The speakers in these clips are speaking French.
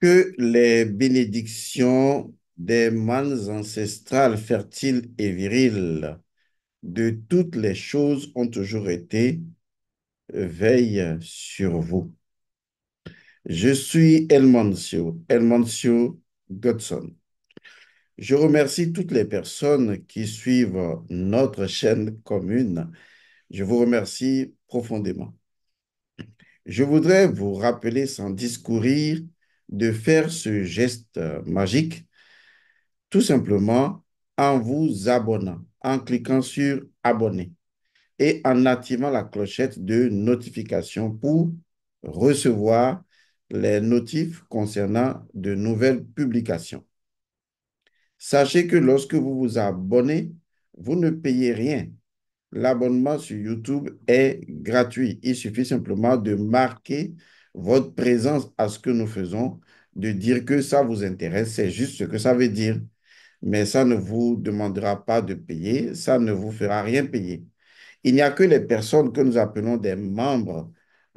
Que les bénédictions des manes ancestrales fertiles et viriles de toutes les choses ont toujours été veillent sur vous. Je suis El Mancio Godson. Je remercie toutes les personnes qui suivent notre chaîne commune. Je vous remercie profondément. Je voudrais vous rappeler sans discourir de faire ce geste magique tout simplement en vous abonnant, en cliquant sur abonner et en activant la clochette de notification pour recevoir les notifs concernant de nouvelles publications. Sachez que lorsque vous vous abonnez, vous ne payez rien. L'abonnement sur YouTube est gratuit. Il suffit simplement de marquer votre présence à ce que nous faisons, de dire que ça vous intéresse. C'est juste ce que ça veut dire. Mais ça ne vous demandera pas de payer, ça ne vous fera rien payer. Il n'y a que les personnes que nous appelons des membres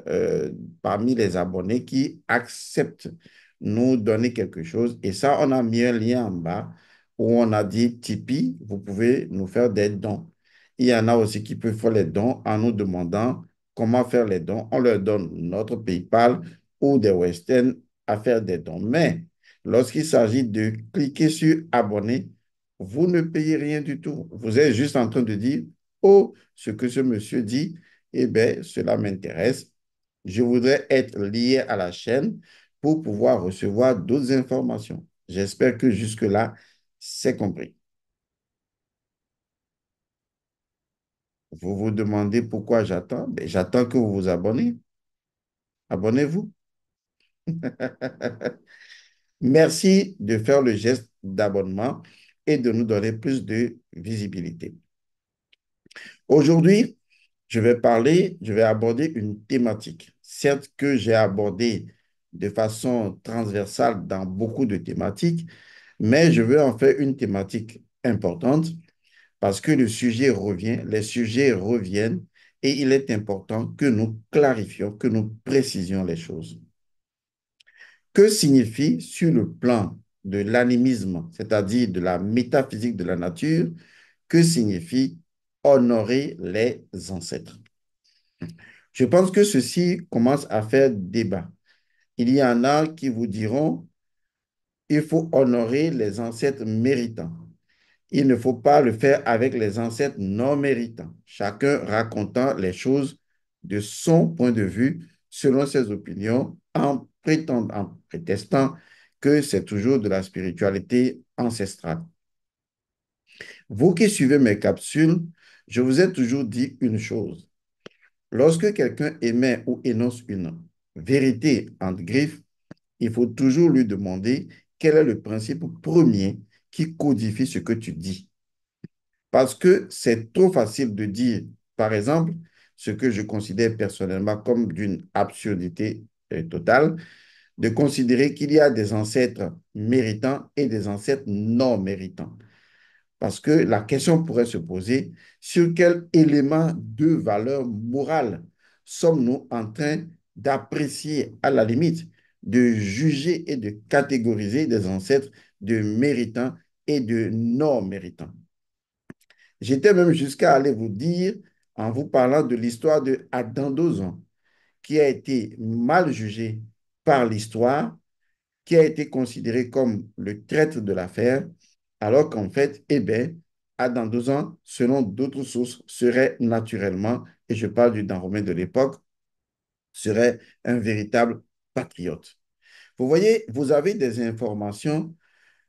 euh, parmi les abonnés qui acceptent nous donner quelque chose. Et ça, on a mis un lien en bas où on a dit Tipeee, vous pouvez nous faire des dons. Il y en a aussi qui peuvent faire les dons en nous demandant comment faire les dons. On leur donne notre PayPal ou des Western à faire des dons. Mais lorsqu'il s'agit de cliquer sur abonner, vous ne payez rien du tout. Vous êtes juste en train de dire, oh, ce que ce monsieur dit, eh bien, cela m'intéresse. Je voudrais être lié à la chaîne pour pouvoir recevoir d'autres informations. J'espère que jusque-là, c'est compris. Vous vous demandez pourquoi j'attends? Ben, j'attends que vous vous abonnez. Abonnez-vous. Merci de faire le geste d'abonnement et de nous donner plus de visibilité. Aujourd'hui, je vais aborder une thématique, certes que j'ai abordée de façon transversale dans beaucoup de thématiques, mais je veux en faire une thématique importante parce que le sujet revient, les sujets reviennent et il est important que nous clarifions, que nous précisions les choses. Que signifie sur le plan de l'animisme, c'est-à-dire de la métaphysique de la nature, que signifie honorer les ancêtres? Je pense que ceci commence à faire débat. Il y en a qui vous diront, il faut honorer les ancêtres méritants. Il ne faut pas le faire avec les ancêtres non méritants, chacun racontant les choses de son point de vue, selon ses opinions, en prétestant que c'est toujours de la spiritualité ancestrale. Vous qui suivez mes capsules, je vous ai toujours dit une chose. Lorsque quelqu'un émet ou énonce une vérité entre griffes, il faut toujours lui demander quel est le principe premier qui codifie ce que tu dis. Parce que c'est trop facile de dire, par exemple, ce que je considère personnellement comme d'une absurdité totale, de considérer qu'il y a des ancêtres méritants et des ancêtres non méritants. Parce que la question pourrait se poser, sur quel élément de valeur morale sommes-nous en train d'apprécier, à la limite, de juger et de catégoriser des ancêtres de méritants et de non méritants? J'étais même jusqu'à aller vous dire, en vous parlant de l'histoire de Adam Dozon, qui a été mal jugé par l'histoire, qui a été considéré comme le traître de l'affaire, alors qu'en fait, eh bien, Adam Dozon, selon d'autres sources, serait naturellement, et je parle du Dan romain de l'époque, serait un véritable patriote. Vous voyez, vous avez des informations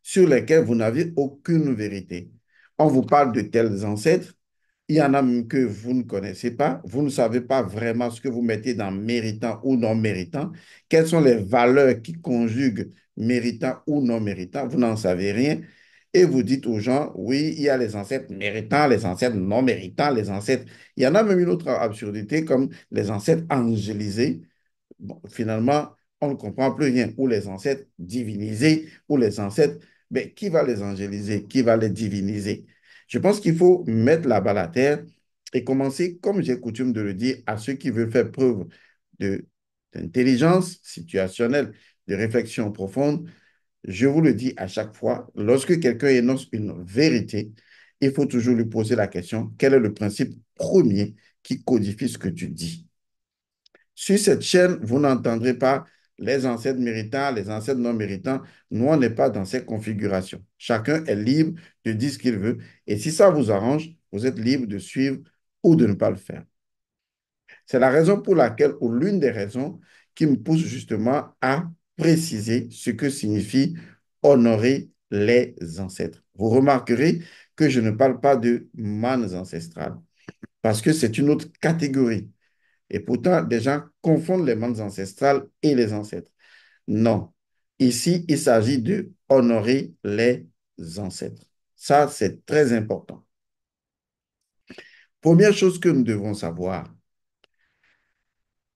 sur lesquelles vous n'avez aucune vérité. On vous parle de tels ancêtres, il y en a même que vous ne connaissez pas, vous ne savez pas vraiment ce que vous mettez dans méritant ou non méritant, quelles sont les valeurs qui conjuguent méritant ou non méritant, vous n'en savez rien. Et vous dites aux gens, oui, il y a les ancêtres méritants, les ancêtres non méritants, les ancêtres. Il y en a même une autre absurdité comme les ancêtres angélisés. Bon, finalement, on ne comprend plus rien. Ou les ancêtres divinisés, ou les ancêtres. Mais qui va les angéliser? Qui va les diviniser? Je pense qu'il faut mettre la balle à terre et commencer, comme j'ai coutume de le dire, à ceux qui veulent faire preuve de, d'intelligence situationnelle, de réflexion profonde, je vous le dis à chaque fois, lorsque quelqu'un énonce une vérité, il faut toujours lui poser la question, quel est le principe premier qui codifie ce que tu dis? Sur cette chaîne, vous n'entendrez pas les ancêtres méritants, les ancêtres non méritants. Nous, on n'est pas dans ces configurations. Chacun est libre de dire ce qu'il veut. Et si ça vous arrange, vous êtes libre de suivre ou de ne pas le faire. C'est la raison pour laquelle, ou l'une des raisons qui me pousse justement à préciser ce que signifie honorer les ancêtres. Vous remarquerez que je ne parle pas de mannes ancestrales parce que c'est une autre catégorie. Et pourtant, des gens confondent les mannes ancestrales et les ancêtres. Non. Ici, il s'agit de honorer les ancêtres. Ça, c'est très important. Première chose que nous devons savoir,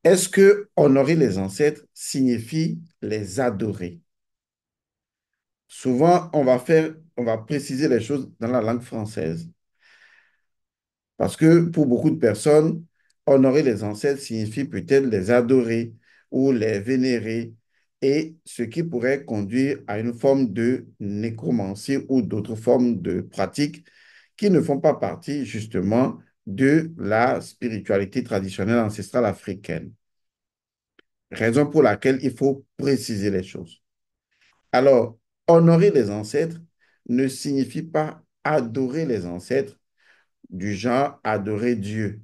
est-ce que honorer les ancêtres signifie les adorer? Souvent, on va préciser les choses dans la langue française. Parce que pour beaucoup de personnes, honorer les ancêtres signifie peut-être les adorer ou les vénérer, et ce qui pourrait conduire à une forme de nécromancie ou d'autres formes de pratiques qui ne font pas partie justement de la spiritualité traditionnelle ancestrale africaine. Raison pour laquelle il faut préciser les choses. Alors, honorer les ancêtres ne signifie pas adorer les ancêtres du genre adorer Dieu.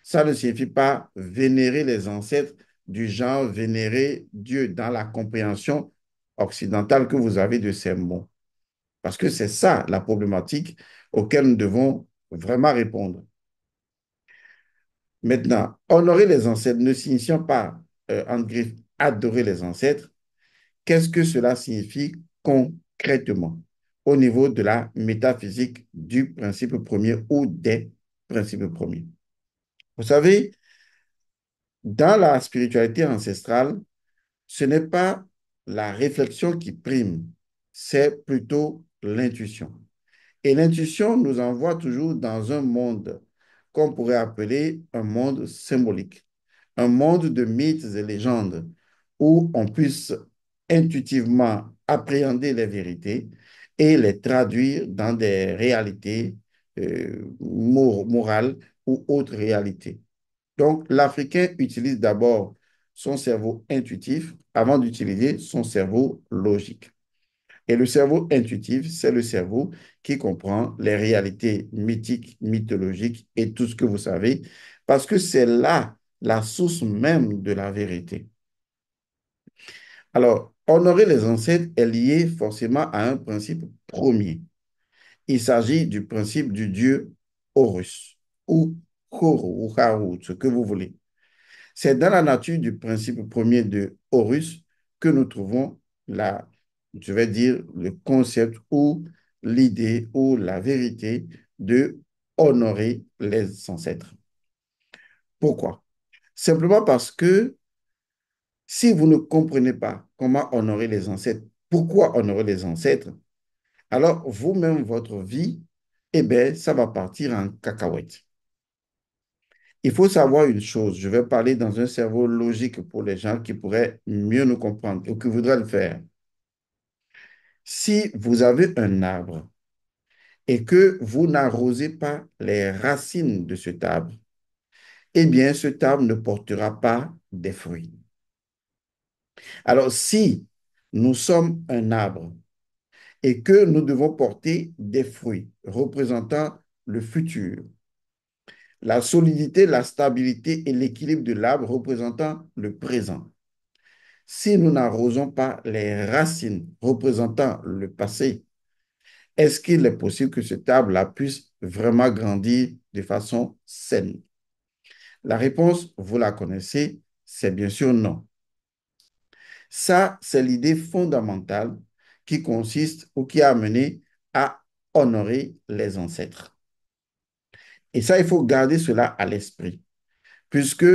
Ça ne signifie pas vénérer les ancêtres du genre vénérer Dieu dans la compréhension occidentale que vous avez de ces mots. Parce que c'est ça la problématique auquel nous devons vraiment répondre. Maintenant, honorer les ancêtres ne signifie pas, en griffe, adorer les ancêtres. Qu'est-ce que cela signifie concrètement au niveau de la métaphysique du principe premier ou des principes premiers? Vous savez, dans la spiritualité ancestrale, ce n'est pas la réflexion qui prime, c'est plutôt l'intuition. Et l'intuition nous envoie toujours dans un monde qu'on pourrait appeler un monde symbolique, un monde de mythes et légendes où on puisse intuitivement appréhender les vérités et les traduire dans des réalités morales ou autres réalités. Donc, l'Africain utilise d'abord son cerveau intuitif avant d'utiliser son cerveau logique. Et le cerveau intuitif, c'est le cerveau qui comprend les réalités mythiques, mythologiques et tout ce que vous savez, parce que c'est là la source même de la vérité. Alors, honorer les ancêtres est lié forcément à un principe premier. Il s'agit du principe du dieu Horus, ou Horo, ou Haru, ce que vous voulez. C'est dans la nature du principe premier de Horus que nous trouvons la, je vais dire, le concept ou l'idée ou la vérité de honorer les ancêtres. Pourquoi? Simplement parce que si vous ne comprenez pas comment honorer les ancêtres, pourquoi honorer les ancêtres, alors vous-même, votre vie, eh bien, ça va partir en cacahuète. Il faut savoir une chose, je vais parler dans un cerveau logique pour les gens qui pourraient mieux nous comprendre ou qui voudraient le faire. Si vous avez un arbre et que vous n'arrosez pas les racines de cet arbre, eh bien, cet arbre ne portera pas des fruits. Alors, si nous sommes un arbre et que nous devons porter des fruits représentant le futur, la solidité, la stabilité et l'équilibre de l'arbre représentant le présent, si nous n'arrosons pas les racines représentant le passé, est-ce qu'il est possible que cet arbre-là puisse vraiment grandir de façon saine? La réponse, vous la connaissez, c'est bien sûr non. Ça, c'est l'idée fondamentale qui consiste ou qui a amené à honorer les ancêtres. Et ça, il faut garder cela à l'esprit, puisque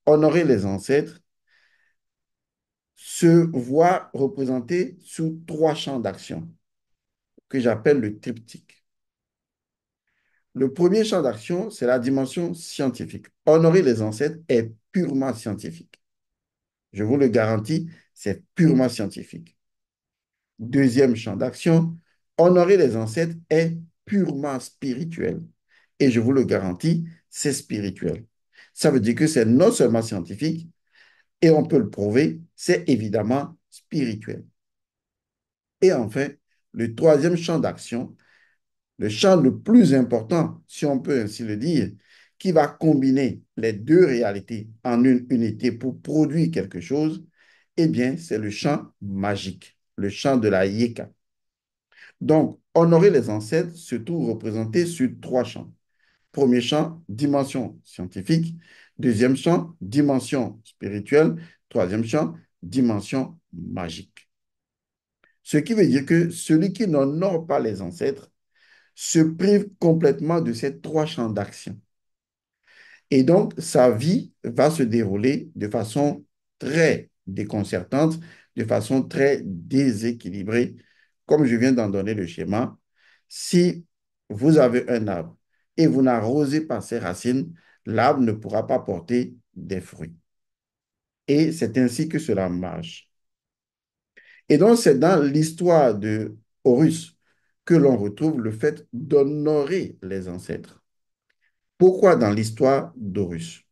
honorer les ancêtres se voit représenté sous trois champs d'action que j'appelle le triptyque. Le premier champ d'action, c'est la dimension scientifique. Honorer les ancêtres est purement scientifique. Je vous le garantis, c'est purement scientifique. Deuxième champ d'action, honorer les ancêtres est purement spirituel. Et je vous le garantis, c'est spirituel. Ça veut dire que c'est non seulement scientifique, et on peut le prouver, c'est évidemment spirituel. Et enfin, le troisième champ d'action, le champ le plus important, si on peut ainsi le dire, qui va combiner les deux réalités en une unité pour produire quelque chose, eh bien, c'est le champ magique, le champ de la Yeka. Donc, honorer les ancêtres se trouve représenté sur trois champs. Premier champ, dimension scientifique. Deuxième champ, dimension spirituelle. Troisième champ, dimension magique. Ce qui veut dire que celui qui n'honore pas les ancêtres se prive complètement de ces trois champs d'action. Et donc, sa vie va se dérouler de façon très déconcertante, de façon très déséquilibrée, comme je viens d'en donner le schéma. Si vous avez un arbre et vous n'arrosez pas ses racines, l'arbre ne pourra pas porter des fruits. Et c'est ainsi que cela marche. Et donc, c'est dans l'histoire de Horus que l'on retrouve le fait d'honorer les ancêtres. Pourquoi dans l'histoire d'Horus?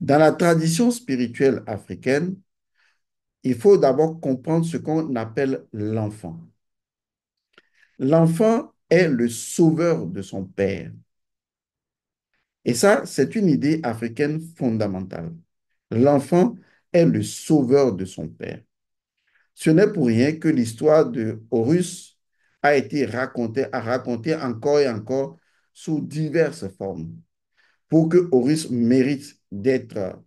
Dans la tradition spirituelle africaine, il faut d'abord comprendre ce qu'on appelle l'enfant. L'enfant est le sauveur de son père. Et ça, c'est une idée africaine fondamentale. L'enfant est le sauveur de son père. Ce n'est pour rien que l'histoire de Horus a été racontée encore et encore sous diverses formes. Pour que Horus mérite d'être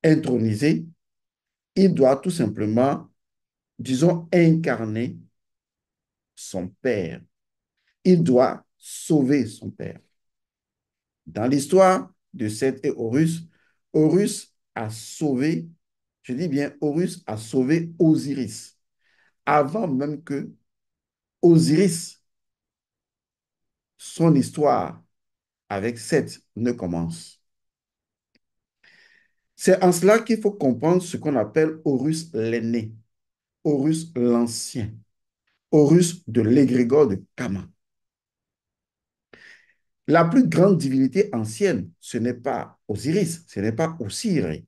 intronisé, il doit tout simplement, disons, incarner son père. Il doit sauver son père. Dans l'histoire de Seth et Horus, Horus a sauvé, je dis bien Horus a sauvé Osiris, avant même que Osiris, son histoire avec Seth ne commence. C'est en cela qu'il faut comprendre ce qu'on appelle Horus l'aîné, Horus l'ancien, Horus de l'égrégore de Kama. La plus grande divinité ancienne, ce n'est pas Osiris, ce n'est pas Osiré,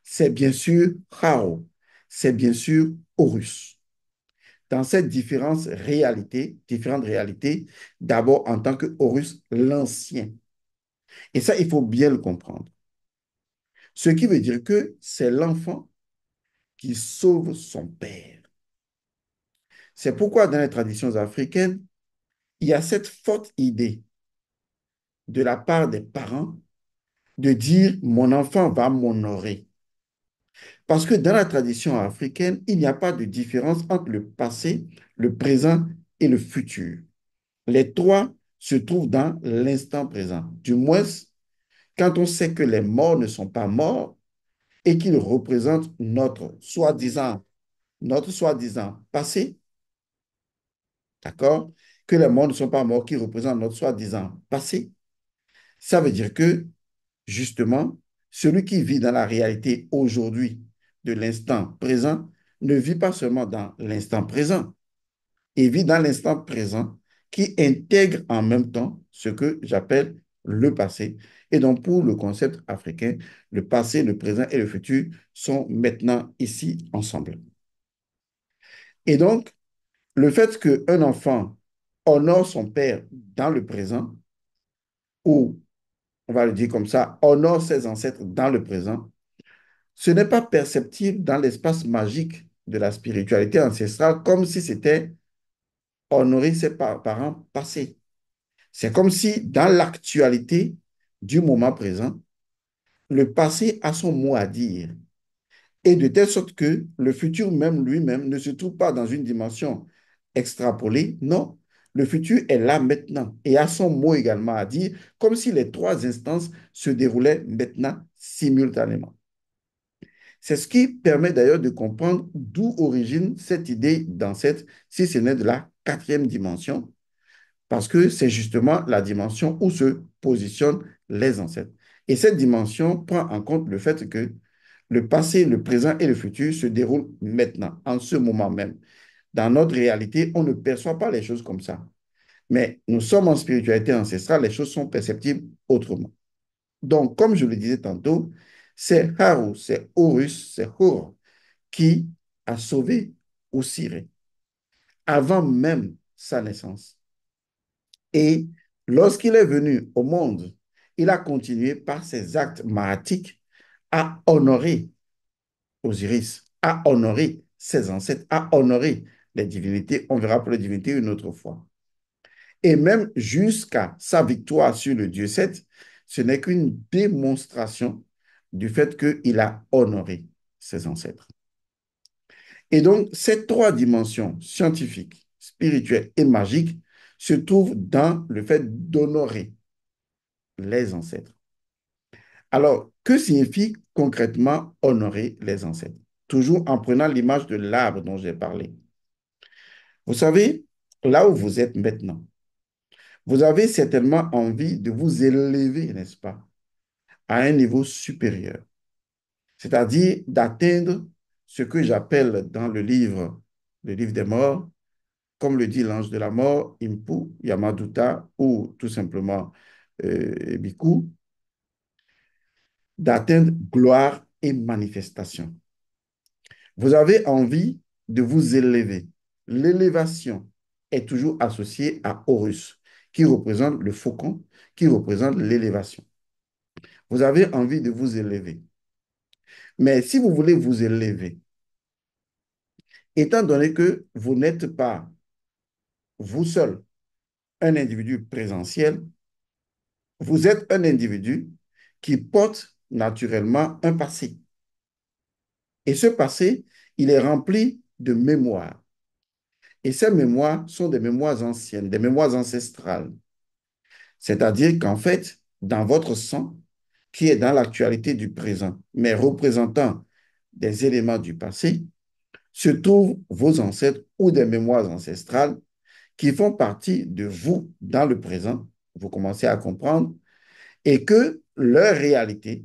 c'est bien sûr Pharaon, c'est bien sûr Horus. Dans ces différentes réalités, d'abord en tant que Horus l'ancien. Et ça, il faut bien le comprendre. Ce qui veut dire que c'est l'enfant qui sauve son père. C'est pourquoi dans les traditions africaines, il y a cette forte idée de la part des parents de dire mon enfant va m'honorer. Parce que dans la tradition africaine, il n'y a pas de différence entre le passé, le présent et le futur. Les trois se trouvent dans l'instant présent. Du moins, quand on sait que les morts ne sont pas morts et qu'ils représentent notre soi-disant passé, d'accord? Que les morts ne sont pas morts qui représentent notre soi-disant passé, ça veut dire que, justement, celui qui vit dans la réalité aujourd'hui de l'instant présent ne vit pas seulement dans l'instant présent, il vit dans l'instant présent qui intègre en même temps ce que j'appelle le passé. Et donc, pour le concept africain, le passé, le présent et le futur sont maintenant ici ensemble. Et donc, le fait qu'un enfant honore son père dans le présent, ou on va le dire comme ça, honore ses ancêtres dans le présent, ce n'est pas perceptible dans l'espace magique de la spiritualité ancestrale comme si c'était honorer ses parents passés. C'est comme si dans l'actualité du moment présent, le passé a son mot à dire. Et de telle sorte que le futur même lui-même ne se trouve pas dans une dimension extrapolée. Non, le futur est là maintenant et a son mot également à dire, comme si les trois instances se déroulaient maintenant simultanément. C'est ce qui permet d'ailleurs de comprendre d'où origine cette idée d'ancêtre, si ce n'est de la quatrième dimension, parce que c'est justement la dimension où se positionnent les ancêtres. Et cette dimension prend en compte le fait que Le passé, le présent et le futur se déroulent maintenant, en ce moment même. Dans notre réalité, on ne perçoit pas les choses comme ça. Mais nous sommes en spiritualité ancestrale, les choses sont perceptibles autrement. Donc, comme je le disais tantôt, c'est Haru, c'est Horus, c'est Hor qui a sauvé Osiré avant même sa naissance. Et lorsqu'il est venu au monde, il a continué par ses actes maratiques à honorer Osiris, à honorer ses ancêtres, à honorer les divinités. On verra pour les divinités une autre fois. Et même jusqu'à sa victoire sur le dieu Seth, ce n'est qu'une démonstration du fait qu'il a honoré ses ancêtres. Et donc, ces trois dimensions, scientifiques, spirituelles et magiques, se trouvent dans le fait d'honorer les ancêtres. Alors, que signifie concrètement honorer les ancêtres? Toujours en prenant l'image de l'arbre dont j'ai parlé. Vous savez, là où vous êtes maintenant, vous avez certainement envie de vous élever, n'est-ce pas, à un niveau supérieur, c'est-à-dire d'atteindre ce que j'appelle dans le livre des morts, comme le dit l'ange de la mort, Impu, Yamaduta ou tout simplement Biku, d'atteindre gloire et manifestation. Vous avez envie de vous élever. L'élévation est toujours associée à Horus, qui représente le faucon, qui représente l'élévation. Vous avez envie de vous élever. Mais si vous voulez vous élever, étant donné que vous n'êtes pas vous seul un individu présentiel, vous êtes un individu qui porte naturellement un passé. Et ce passé, il est rempli de mémoires. Et ces mémoires sont des mémoires anciennes, des mémoires ancestrales. C'est-à-dire qu'en fait, dans votre sang, qui est dans l'actualité du présent, mais représentant des éléments du passé, se trouvent vos ancêtres ou des mémoires ancestrales qui font partie de vous dans le présent. Vous commencez à comprendre et que leur réalité,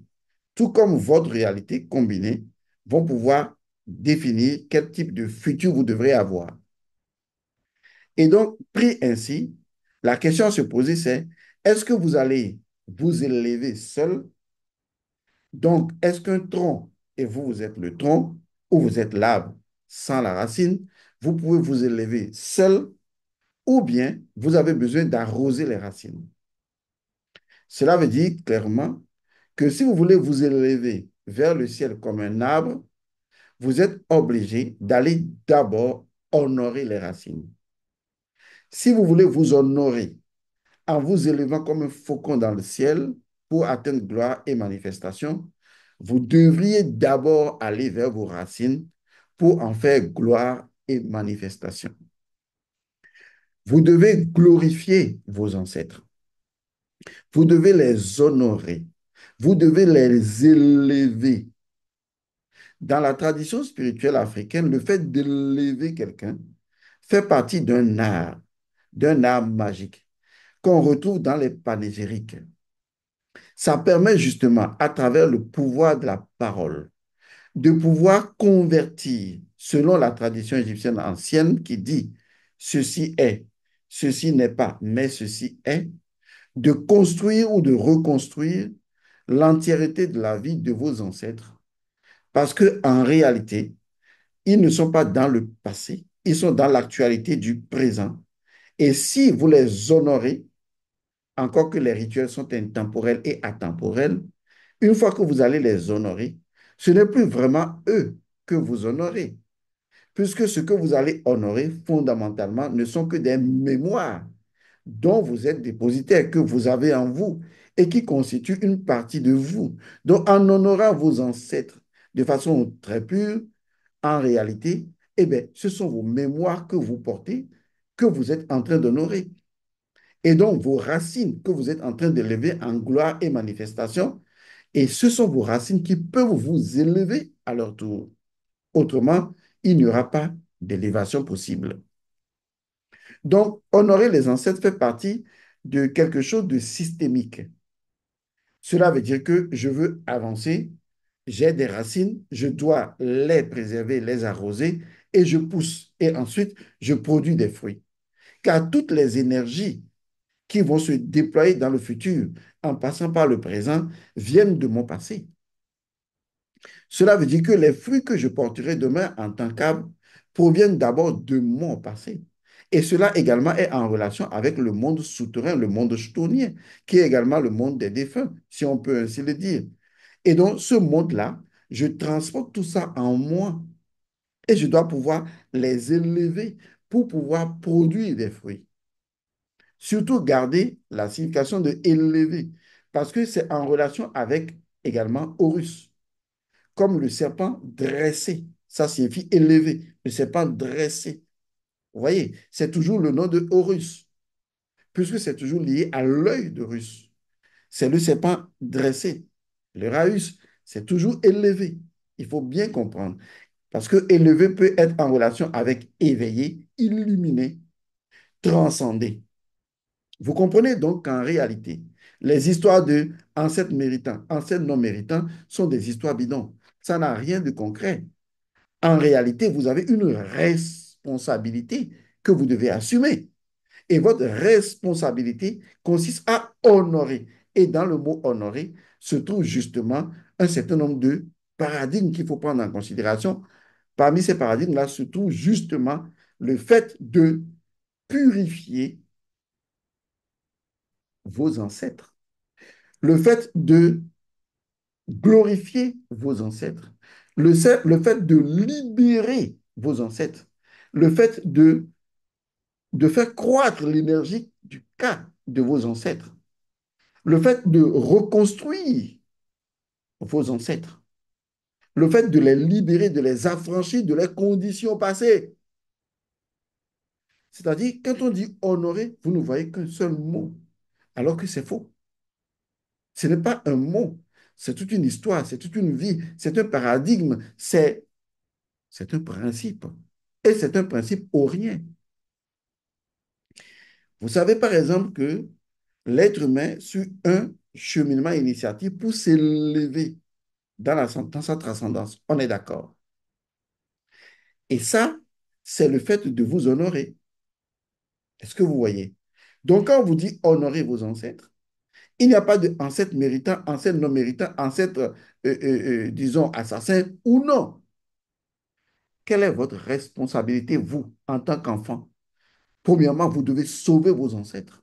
tout comme votre réalité combinée, vont pouvoir définir quel type de futur vous devrez avoir. Et donc, pris ainsi, la question à se poser, c'est est-ce que vous allez vous élever seul? Donc, est-ce qu'un tronc, et vous, vous êtes le tronc, ou vous êtes l'arbre sans la racine, vous pouvez vous élever seul, ou bien vous avez besoin d'arroser les racines. Cela veut dire clairement que si vous voulez vous élever vers le ciel comme un arbre, vous êtes obligé d'aller d'abord honorer les racines. Si vous voulez vous honorer en vous élevant comme un faucon dans le ciel pour atteindre gloire et manifestation, vous devriez d'abord aller vers vos racines pour en faire gloire et manifestation. Vous devez glorifier vos ancêtres. Vous devez les honorer. Vous devez les élever. Dans la tradition spirituelle africaine, le fait d'élever quelqu'un fait partie d'un art magique qu'on retrouve dans les panégyriques. Ça permet justement, à travers le pouvoir de la parole, de pouvoir convertir, selon la tradition égyptienne ancienne qui dit ceci est, ceci n'est pas, mais ceci est, de construire ou de reconstruire l'entièreté de la vie de vos ancêtres. Parce qu'en réalité, ils ne sont pas dans le passé, ils sont dans l'actualité du présent. Et si vous les honorez, encore que les rituels sont intemporels et atemporels, une fois que vous allez les honorer, ce n'est plus vraiment eux que vous honorez, puisque ce que vous allez honorer fondamentalement ne sont que des mémoires dont vous êtes dépositaire, que vous avez en vous et qui constituent une partie de vous. Donc, en honorant vos ancêtres de façon très pure, en réalité, eh bien, ce sont vos mémoires que vous portez, que vous êtes en train d'honorer. Et donc, vos racines que vous êtes en train d'élever en gloire et manifestation, et ce sont vos racines qui peuvent vous élever à leur tour. Autrement, il n'y aura pas d'élévation possible. Donc, honorer les ancêtres fait partie de quelque chose de systémique. Cela veut dire que je veux avancer, j'ai des racines, je dois les préserver, les arroser, et je pousse. Et ensuite, je produis des fruits. Car toutes les énergies qui vont se déployer dans le futur en passant par le présent viennent de mon passé. Cela veut dire que les fruits que je porterai demain en tant qu'arbre proviennent d'abord de mon passé. Et cela également est en relation avec le monde souterrain, le monde chthonien, qui est également le monde des défunts, si on peut ainsi le dire. Et donc, ce monde-là, je transporte tout ça en moi et je dois pouvoir les élever pour pouvoir produire des fruits. Surtout garder la signification de élever, parce que c'est en relation avec également Horus, comme le serpent dressé. Ça signifie élevé, le serpent dressé. Vous voyez, c'est toujours le nom de Horus, puisque c'est toujours lié à l'œil d'Horus. C'est le serpent dressé. Le Raus, c'est toujours élevé. Il faut bien comprendre. Parce que élevé peut être en relation avec éveillé, illuminé, transcendé. Vous comprenez donc qu'en réalité, les histoires de ancêtres méritants, ancêtres non méritants sont des histoires bidons. Ça n'a rien de concret. En réalité, vous avez une responsabilité que vous devez assumer. Et votre responsabilité consiste à honorer. Et dans le mot honorer se trouve justement un certain nombre de paradigmes qu'il faut prendre en considération. Parmi ces paradigmes-là se trouve justement le fait de purifier vos ancêtres, le fait de glorifier vos ancêtres, le fait de libérer vos ancêtres, le fait de faire croître l'énergie du cas de vos ancêtres, le fait de reconstruire vos ancêtres, le fait de les libérer, de les affranchir de leurs conditions passées. C'est-à-dire, quand on dit honorer, vous ne voyez qu'un seul mot, alors que c'est faux. Ce n'est pas un mot, c'est toute une histoire, c'est toute une vie, c'est un paradigme, c'est un principe. Et c'est un principe aurien. Vous savez, par exemple, que l'être humain suit un cheminement initiatique pour s'élever dans sa transcendance. On est d'accord. Et ça, c'est le fait de vous honorer. Est-ce que vous voyez? Donc, quand on vous dit honorer vos ancêtres, il n'y a pas d'ancêtre méritant, ancêtre non méritant, ancêtre, disons, assassin ou non. Quelle est votre responsabilité, vous, en tant qu'enfant? Premièrement, vous devez sauver vos ancêtres.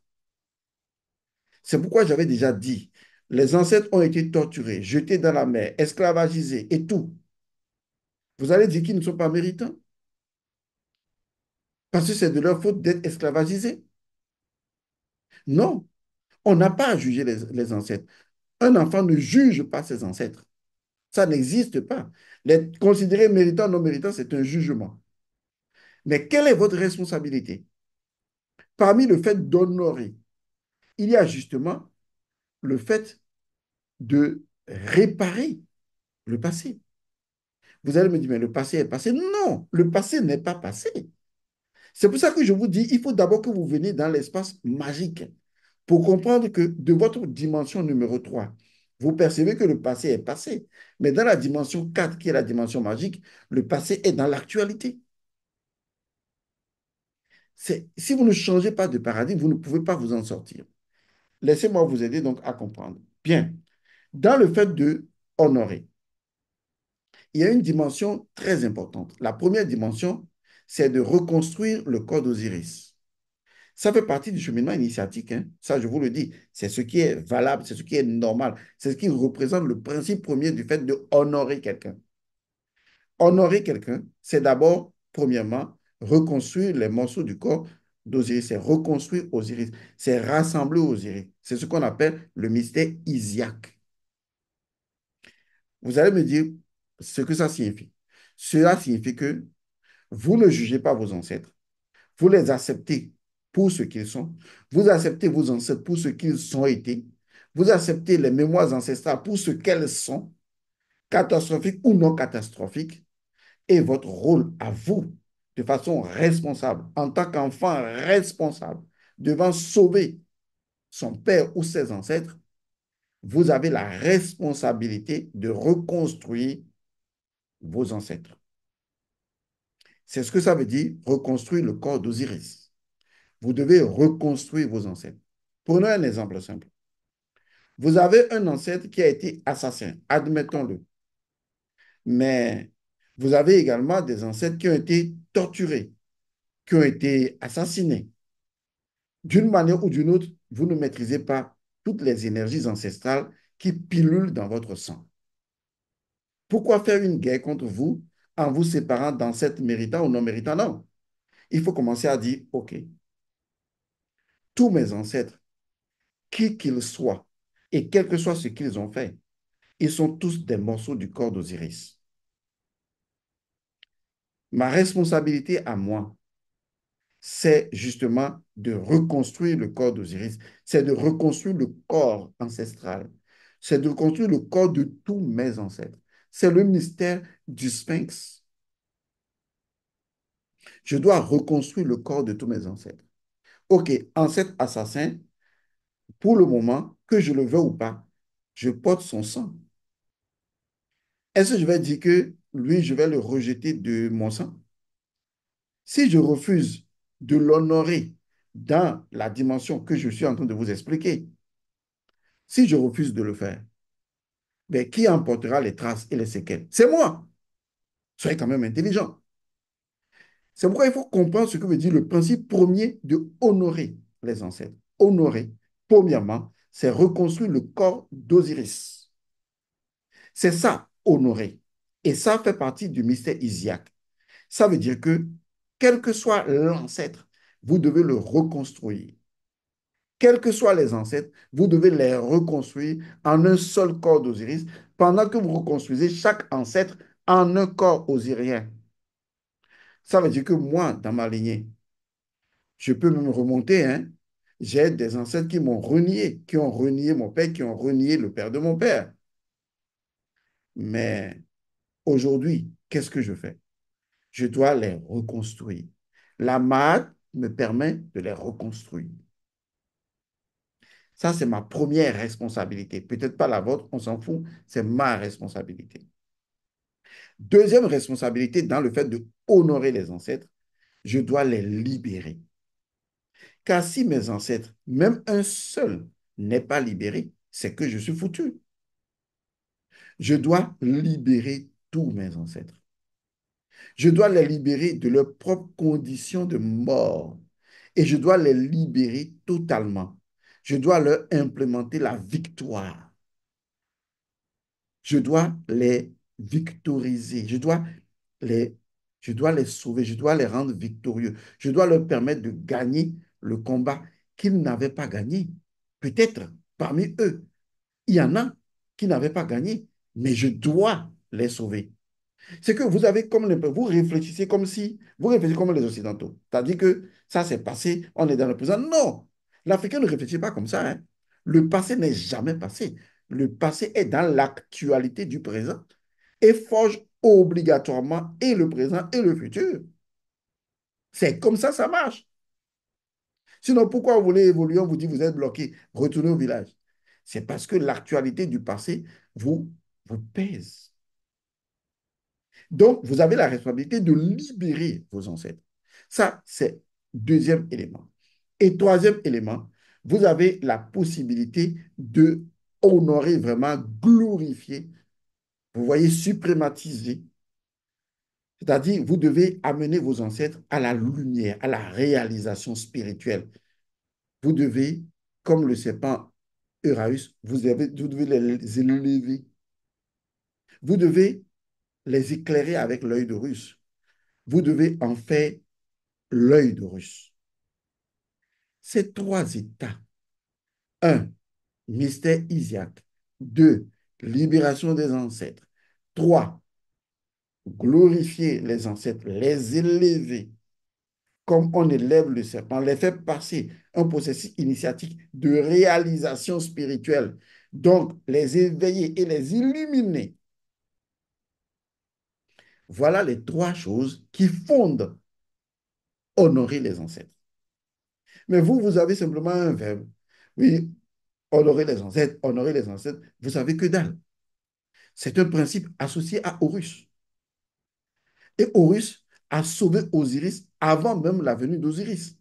C'est pourquoi j'avais déjà dit, les ancêtres ont été torturés, jetés dans la mer, esclavagisés et tout. Vous allez dire qu'ils ne sont pas méritants parce que c'est de leur faute d'être esclavagisés. Non, on n'a pas à juger les ancêtres. Un enfant ne juge pas ses ancêtres. Ça n'existe pas. Les considérer méritants, non méritants, c'est un jugement. Mais quelle est votre responsabilité? Parmi le fait d'honorer, il y a justement le fait de réparer le passé. Vous allez me dire, mais le passé est passé. Non, le passé n'est pas passé. C'est pour ça que je vous dis, il faut d'abord que vous veniez dans l'espace magique pour comprendre que de votre dimension numéro 3, vous percevez que le passé est passé. Mais dans la dimension 4, qui est la dimension magique, le passé est dans l'actualité. Si vous ne changez pas de paradigme, vous ne pouvez pas vous en sortir. Laissez-moi vous aider donc à comprendre. Bien, dans le fait de honorer, il y a une dimension très importante. La première dimension, c'est de reconstruire le corps d'Osiris. Ça fait partie du cheminement initiatique, hein. Ça, je vous le dis. C'est ce qui est valable, c'est ce qui est normal. C'est ce qui représente le principe premier du fait de honorer quelqu'un. Honorer quelqu'un, c'est d'abord, premièrement, reconstruire les morceaux du corps d'Osiris. C'est reconstruire Osiris. C'est rassembler Osiris. C'est ce qu'on appelle le mystère isiaque. Vous allez me dire ce que ça signifie. Cela signifie que vous ne jugez pas vos ancêtres. Vous les acceptez pour ce qu'ils sont. Vous acceptez vos ancêtres pour ce qu'ils ont été. Vous acceptez les mémoires ancestrales pour ce qu'elles sont, catastrophiques ou non catastrophiques. Et votre rôle à vous, de façon responsable, en tant qu'enfant responsable, devant sauver son père ou ses ancêtres, vous avez la responsabilité de reconstruire vos ancêtres. C'est ce que ça veut dire, reconstruire le corps d'Osiris. Vous devez reconstruire vos ancêtres. Prenons un exemple simple. Vous avez un ancêtre qui a été assassin, admettons-le. Mais vous avez également des ancêtres qui ont été torturés, qui ont été assassinés. D'une manière ou d'une autre, vous ne maîtrisez pas toutes les énergies ancestrales qui pilulent dans votre sang. Pourquoi faire une guerre contre vous en vous séparant d'ancêtres méritants ou non méritants? Non. Il faut commencer à dire, OK, tous mes ancêtres, qui qu'ils soient, et quel que soit ce qu'ils ont fait, ils sont tous des morceaux du corps d'Osiris. Ma responsabilité à moi, c'est justement de reconstruire le corps d'Osiris, c'est de reconstruire le corps ancestral, c'est de reconstruire le corps de tous mes ancêtres. C'est le mystère du Sphinx. Je dois reconstruire le corps de tous mes ancêtres. OK, ancêtre assassin, pour le moment, que je le veux ou pas, je porte son sang. Est-ce que je vais dire que lui, je vais le rejeter de mon sang? Si je refuse de l'honorer dans la dimension que je suis en train de vous expliquer, si je refuse de le faire, ben, qui emportera les traces et les séquelles? C'est moi. Soyez quand même intelligent. C'est pourquoi il faut comprendre ce que veut dire le principe premier de honorer les ancêtres. Honorer, premièrement, c'est reconstruire le corps d'Osiris. C'est ça, honorer. Et ça fait partie du mystère isiaque. Ça veut dire que, quel que soit l'ancêtre, vous devez le reconstruire. Quels que soient les ancêtres, vous devez les reconstruire en un seul corps d'Osiris pendant que vous reconstruisez chaque ancêtre en un corps osirien. Ça veut dire que moi, dans ma lignée, je peux même remonter, hein. J'ai des ancêtres qui m'ont renié, qui ont renié mon père, qui ont renié le père de mon père. Mais aujourd'hui, qu'est-ce que je fais? Je dois les reconstruire. La MAD me permet de les reconstruire. Ça, c'est ma première responsabilité. Peut-être pas la vôtre, on s'en fout, c'est ma responsabilité. Deuxième responsabilité dans le fait de honorer les ancêtres, je dois les libérer. Car si mes ancêtres, même un seul, n'est pas libéré, c'est que je suis foutu. Je dois libérer tous mes ancêtres. Je dois les libérer de leurs propres conditions de mort. Et je dois les libérer totalement. Je dois leur implémenter la victoire. Je dois les victoriser. Les, je dois les sauver. Je dois les rendre victorieux. Je dois leur permettre de gagner le combat qu'ils n'avaient pas gagné. Peut-être parmi eux, il y en a qui n'avaient pas gagné, mais je dois les sauver. C'est que vous avez comme vous réfléchissez comme si vous réfléchissez comme les Occidentaux. C'est-à-dire que ça s'est passé, on est dans le présent. Non, l'Africain ne réfléchit pas comme ça, hein. Le passé n'est jamais passé. Le passé est dans l'actualité du présent et forge obligatoirement et le présent et le futur. C'est comme ça marche. Sinon, pourquoi vous voulez évoluer? On vous dit vous êtes bloqué, retournez au village. C'est parce que l'actualité du passé vous, vous pèse. Donc, vous avez la responsabilité de libérer vos ancêtres. Ça, c'est deuxième élément. Et troisième élément, vous avez la possibilité de honorer, vraiment glorifier, vous voyez, suprématiser. C'est-à-dire, vous devez amener vos ancêtres à la lumière, à la réalisation spirituelle. Vous devez, comme le serpent Euraeus, vous devez les élever. Vous devez les éclairer avec l'œil de Russe. Vous devez en faire l'œil de Russe. Ces trois états, un, mystère Isiaque, deux, libération des ancêtres, trois, glorifier les ancêtres, les élever comme on élève le serpent, les faire passer un processus initiatique de réalisation spirituelle. Donc, les éveiller et les illuminer. Voilà les trois choses qui fondent honorer les ancêtres. Mais vous, vous avez simplement un verbe. Oui, honorer les ancêtres, vous savez que dalle. C'est un principe associé à Horus. Et Horus a sauvé Osiris avant même la venue d'Osiris.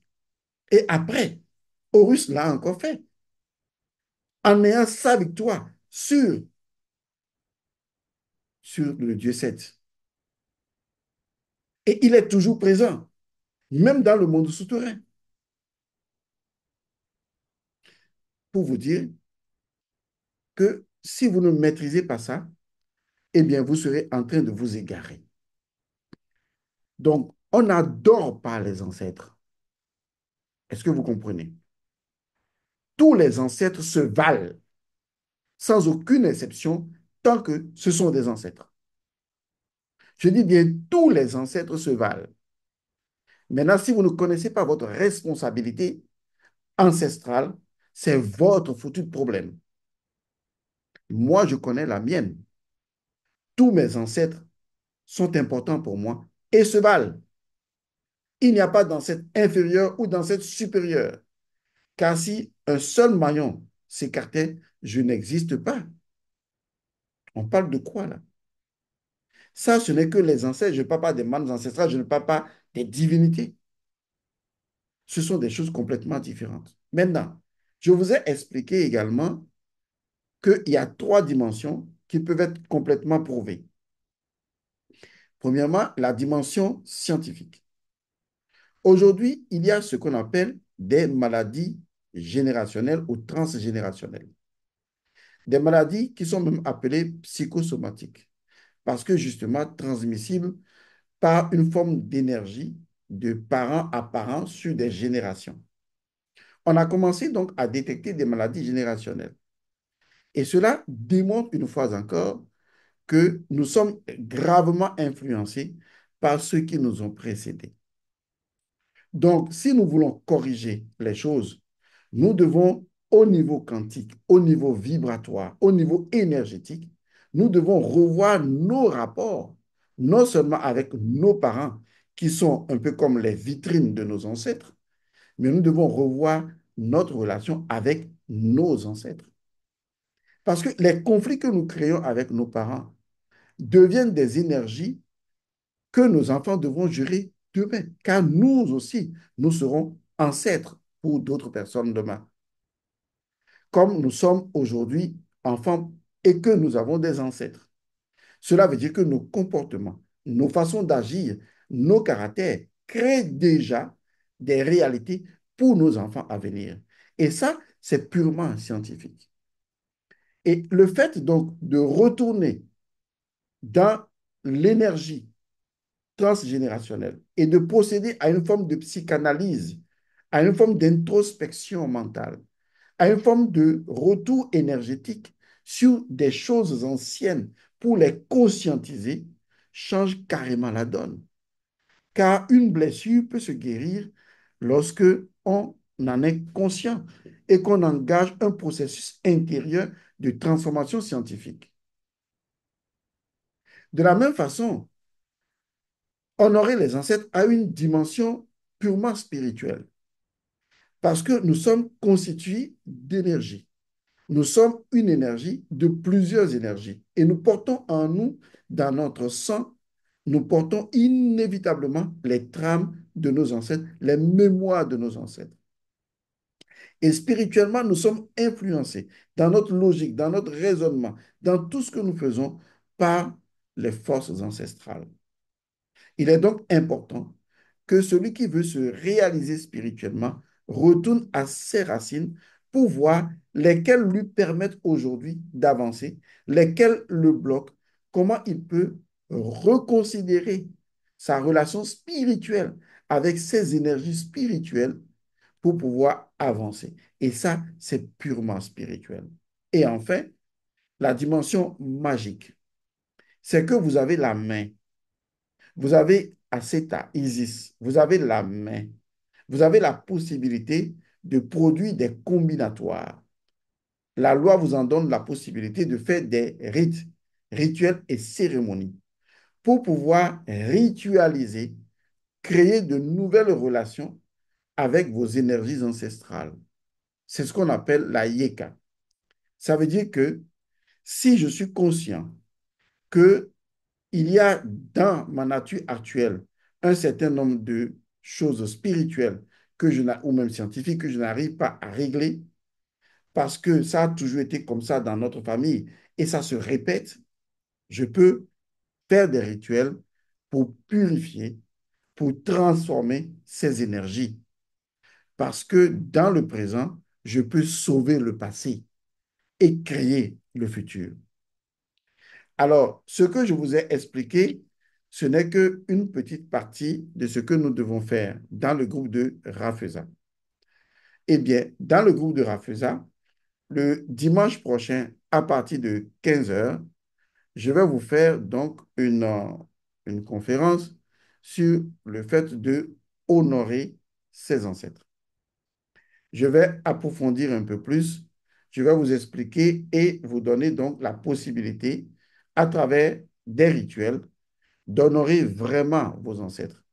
Et après, Horus l'a encore fait en ayant sa victoire sur le dieu Seth. Et il est toujours présent, même dans le monde souterrain. Pour vous dire que si vous ne maîtrisez pas ça, eh bien, vous serez en train de vous égarer. Donc, on n'adore pas les ancêtres. Est-ce que vous comprenez? Tous les ancêtres se valent, sans aucune exception, tant que ce sont des ancêtres. Je dis bien, tous les ancêtres se valent. Maintenant, si vous ne connaissez pas votre responsabilité ancestrale, c'est votre foutu problème. Moi, je connais la mienne. Tous mes ancêtres sont importants pour moi et se valent. Il n'y a pas d'ancêtre inférieur ou d'ancêtre supérieur. Car si un seul maillon s'écartait, je n'existe pas. On parle de quoi là? Ça, ce n'est que les ancêtres. Je ne parle pas des membres ancestrales, je ne parle pas des divinités. Ce sont des choses complètement différentes. Maintenant, je vous ai expliqué également qu'il y a trois dimensions qui peuvent être complètement prouvées. Premièrement, la dimension scientifique. Aujourd'hui, il y a ce qu'on appelle des maladies générationnelles ou transgénérationnelles. Des maladies qui sont même appelées psychosomatiques parce que justement transmissibles par une forme d'énergie de parent à parent sur des générations. On a commencé donc à détecter des maladies générationnelles. Et cela démontre une fois encore que nous sommes gravement influencés par ceux qui nous ont précédés. Donc, si nous voulons corriger les choses, nous devons, au niveau quantique, au niveau vibratoire, au niveau énergétique, nous devons revoir nos rapports, non seulement avec nos parents, qui sont un peu comme les vitrines de nos ancêtres, mais nous devons revoir notre relation avec nos ancêtres. Parce que les conflits que nous créons avec nos parents deviennent des énergies que nos enfants devront gérer demain, car nous aussi, nous serons ancêtres pour d'autres personnes demain. Comme nous sommes aujourd'hui enfants et que nous avons des ancêtres. Cela veut dire que nos comportements, nos façons d'agir, nos caractères créent déjà des réalités pour nos enfants à venir. Et ça, c'est purement scientifique. Et le fait donc de retourner dans l'énergie transgénérationnelle et de procéder à une forme de psychanalyse, à une forme d'introspection mentale, à une forme de retour énergétique sur des choses anciennes pour les conscientiser, change carrément la donne. Car une blessure peut se guérir lorsque on en est conscient et qu'on engage un processus intérieur de transformation scientifique. De la même façon, honorer les ancêtres a une dimension purement spirituelle parce que nous sommes constitués d'énergie. Nous sommes une énergie de plusieurs énergies et nous portons en nous, dans notre sang, nous portons inévitablement les trames de nos ancêtres, les mémoires de nos ancêtres. Et spirituellement, nous sommes influencés dans notre logique, dans notre raisonnement, dans tout ce que nous faisons par les forces ancestrales. Il est donc important que celui qui veut se réaliser spirituellement retourne à ses racines pour voir lesquelles lui permettent aujourd'hui d'avancer, lesquelles le bloquent, comment il peut reconsidérer sa relation spirituelle avec ses énergies spirituelles pour pouvoir avancer. Et ça, c'est purement spirituel. Et enfin, la dimension magique, c'est que vous avez la main. Vous avez Aceta, Isis, vous avez la main, vous avez la possibilité de produire des combinatoires. La loi vous en donne la possibilité de faire des rites, rituels et cérémonies pour pouvoir ritualiser, créer de nouvelles relations avec vos énergies ancestrales. C'est ce qu'on appelle la yeka. Ça veut dire que si je suis conscient que il y a dans ma nature actuelle un certain nombre de choses spirituelles que ou même scientifiques que je n'arrive pas à régler parce que ça a toujours été comme ça dans notre famille et ça se répète, je peux faire des rituels pour purifier, pour transformer ces énergies. Parce que dans le présent, je peux sauver le passé et créer le futur. Alors, ce que je vous ai expliqué, ce n'est qu'une petite partie de ce que nous devons faire dans le groupe de Rafeza. Eh bien, dans le groupe de Rafeza, le dimanche prochain, à partir de 15 heures, je vais vous faire donc une conférence sur le fait de honorer ses ancêtres. Je vais approfondir un peu plus, je vais vous expliquer et vous donner donc la possibilité, à travers des rituels, d'honorer vraiment vos ancêtres.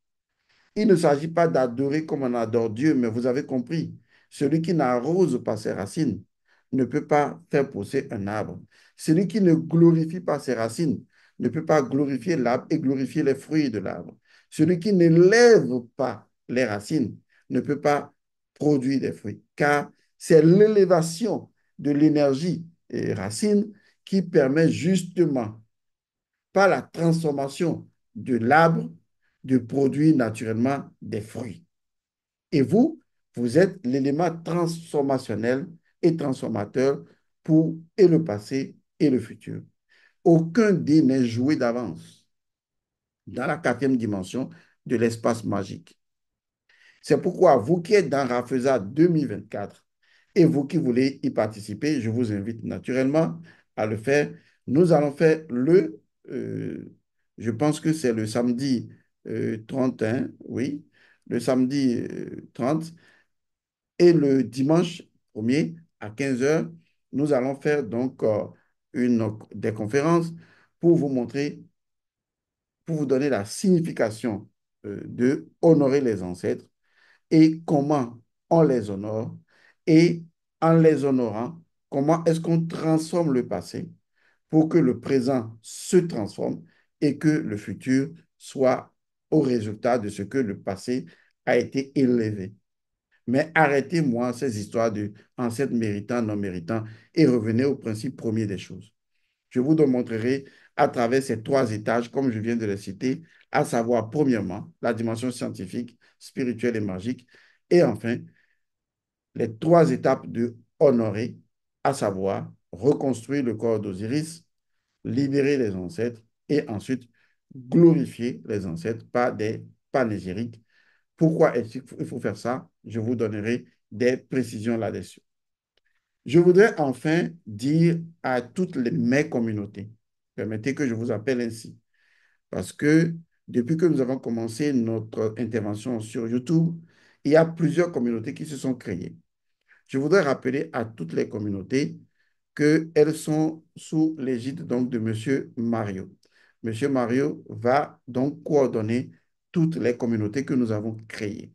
Il ne s'agit pas d'adorer comme on adore Dieu, mais vous avez compris, celui qui n'arrose pas ses racines ne peut pas faire pousser un arbre. Celui qui ne glorifie pas ses racines ne peut pas glorifier l'arbre et glorifier les fruits de l'arbre. Celui qui ne lève pas les racines ne peut pas produire des fruits, car c'est l'élévation de l'énergie racine qui permet justement, par la transformation de l'arbre, de produire naturellement des fruits. Et vous, vous êtes l'élément transformationnel et transformateur pour et le passé et le futur. Aucun dé n'est joué d'avance dans la quatrième dimension de l'espace magique. C'est pourquoi vous qui êtes dans Rafeza 2024 et vous qui voulez y participer, je vous invite naturellement à le faire. Nous allons faire je pense que c'est le samedi 31, oui, le samedi 30 et le dimanche 1er à 15 heures, nous allons faire donc des conférences pour vous montrer, pour vous donner la signification de honorer les ancêtres et comment on les honore et en les honorant, comment est-ce qu'on transforme le passé pour que le présent se transforme et que le futur soit au résultat de ce que le passé a été élevé. Mais arrêtez-moi ces histoires de ancêtres méritants, non méritants et revenez au principe premier des choses. Je vous démontrerai à travers ces trois étages, comme je viens de les citer, à savoir, premièrement, la dimension scientifique, spirituelle et magique, et enfin, les trois étapes de honorer, à savoir, reconstruire le corps d'Osiris, libérer les ancêtres et ensuite glorifier les ancêtres par des panégyriques. Pourquoi il faut faire ça? Je vous donnerai des précisions là-dessus. Je voudrais enfin dire à toutes mes communautés, permettez que je vous appelle ainsi, parce que depuis que nous avons commencé notre intervention sur YouTube, il y a plusieurs communautés qui se sont créées. Je voudrais rappeler à toutes les communautés qu'elles sont sous l'égide donc de M. Mario. M. Mario va donc coordonner toutes les communautés que nous avons créées.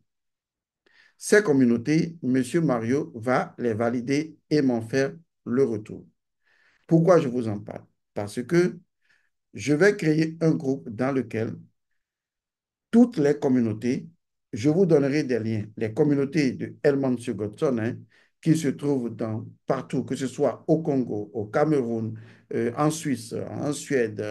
Ces communautés, M. Mario va les valider et m'en faire le retour. Pourquoi je vous en parle? Parce que je vais créer un groupe dans lequel toutes les communautés, je vous donnerai des liens, les communautés de Helmand Godson, hein, qui se trouvent partout, que ce soit au Congo, au Cameroun, en Suisse, en Suède,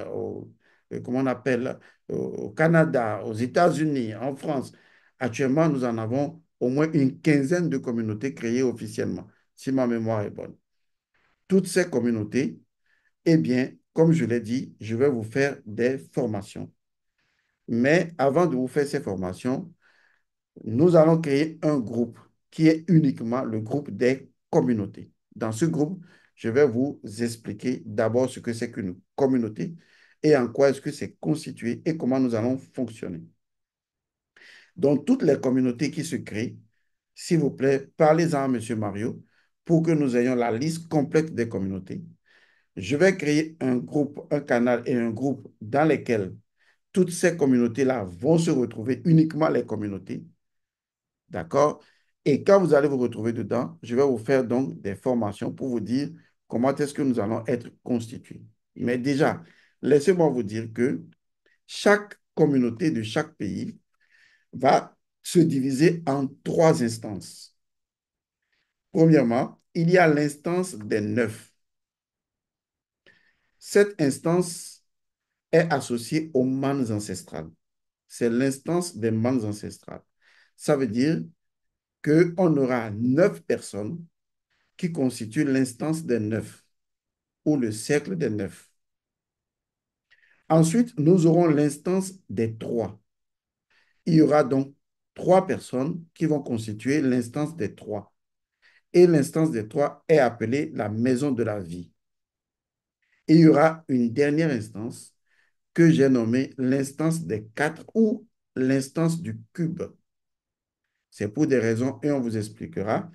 comment on appelle, au Canada, aux États-Unis, en France. Actuellement, nous en avons au moins une quinzaine de communautés créées officiellement, si ma mémoire est bonne. Toutes ces communautés, eh bien, comme je l'ai dit, je vais vous faire des formations. Mais avant de vous faire ces formations, nous allons créer un groupe qui est uniquement le groupe des communautés. Dans ce groupe, je vais vous expliquer d'abord ce que c'est qu'une communauté et en quoi est-ce que c'est constitué et comment nous allons fonctionner. Donc, toutes les communautés qui se créent, s'il vous plaît, parlez-en à M. Mario pour que nous ayons la liste complète des communautés. Je vais créer un groupe, un canal et un groupe dans lesquels toutes ces communautés-là vont se retrouver, uniquement les communautés. D'accord? Et quand vous allez vous retrouver dedans, je vais vous faire donc des formations pour vous dire comment est-ce que nous allons être constitués. Mais déjà, laissez-moi vous dire que chaque communauté de chaque pays va se diviser en trois instances. Premièrement, il y a l'instance des neuf. Cette instance est associée aux manes ancestrales. C'est l'instance des manes ancestrales. Ça veut dire qu'on aura 9 personnes qui constituent l'instance des neuf ou le cercle des neuf. Ensuite, nous aurons l'instance des trois. Il y aura donc 3 personnes qui vont constituer l'instance des trois. Et l'instance des trois est appelée la maison de la vie. Et il y aura une dernière instance que j'ai nommée l'instance des quatre ou l'instance du cube. C'est pour des raisons et on vous expliquera.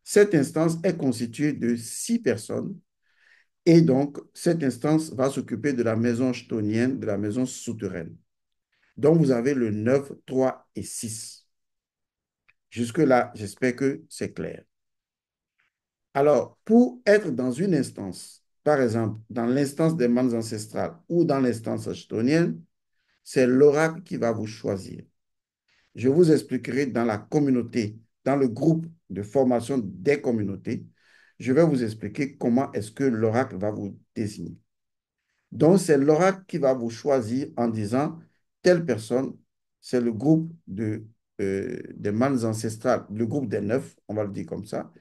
Cette instance est constituée de 6 personnes et donc cette instance va s'occuper de la maison chtonienne, de la maison souterraine. Donc vous avez le 9, 3 et 6. Jusque-là, j'espère que c'est clair. Alors, pour être dans une instance, par exemple, dans l'instance des manes ancestrales ou dans l'instance chtonienne, c'est l'oracle qui va vous choisir. Je vous expliquerai dans la communauté, dans le groupe de formation des communautés, je vais vous expliquer comment est-ce que l'oracle va vous désigner. Donc, c'est l'oracle qui va vous choisir en disant, telle personne, c'est le groupe des manes ancestrales, le groupe des neuf, on va le dire comme ça.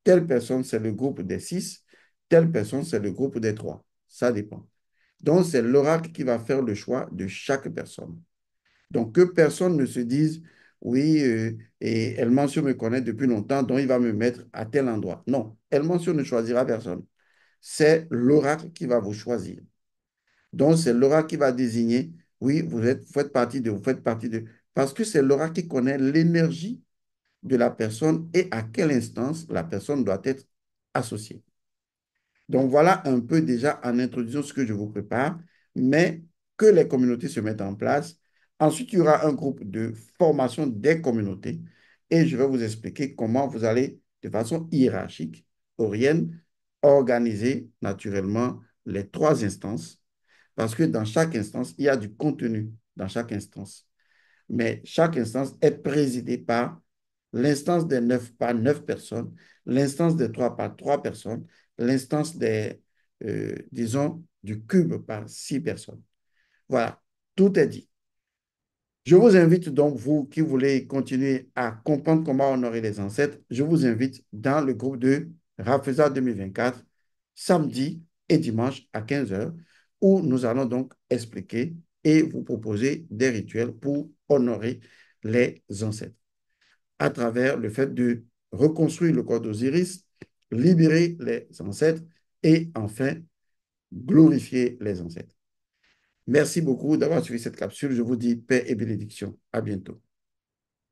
Telle personne, c'est le groupe des six. Telle personne, c'est le groupe des trois. Ça dépend. Donc, c'est l'oracle qui va faire le choix de chaque personne. Donc, que personne ne se dise, oui, et El Mancio me connaît depuis longtemps, donc il va me mettre à tel endroit. Non, El Mancio ne choisira personne. C'est l'oracle qui va vous choisir. Donc, c'est l'oracle qui va désigner, oui, vous faites partie de, vous faites partie de. Parce que c'est l'oracle qui connaît l'énergie de la personne et à quelle instance la personne doit être associée. Donc, voilà un peu déjà en introduisant ce que je vous prépare, mais que les communautés se mettent en place. Ensuite, il y aura un groupe de formation des communautés et je vais vous expliquer comment vous allez, de façon hiérarchique, Orienne, organiser naturellement les trois instances parce que dans chaque instance, il y a du contenu dans chaque instance. Mais chaque instance est présidée par l'instance des neuf par 9 personnes, l'instance des trois par 3 personnes, l'instance des, disons, du cube par 6 personnes. Voilà, tout est dit. Je vous invite donc, vous qui voulez continuer à comprendre comment honorer les ancêtres, je vous invite dans le groupe de Rafeza 2024, samedi et dimanche à 15 heures, où nous allons donc expliquer et vous proposer des rituels pour honorer les ancêtres à travers le fait de reconstruire le corps d'Osiris, libérer les ancêtres et enfin glorifier les ancêtres. Merci beaucoup d'avoir suivi cette capsule. Je vous dis paix et bénédiction. À bientôt.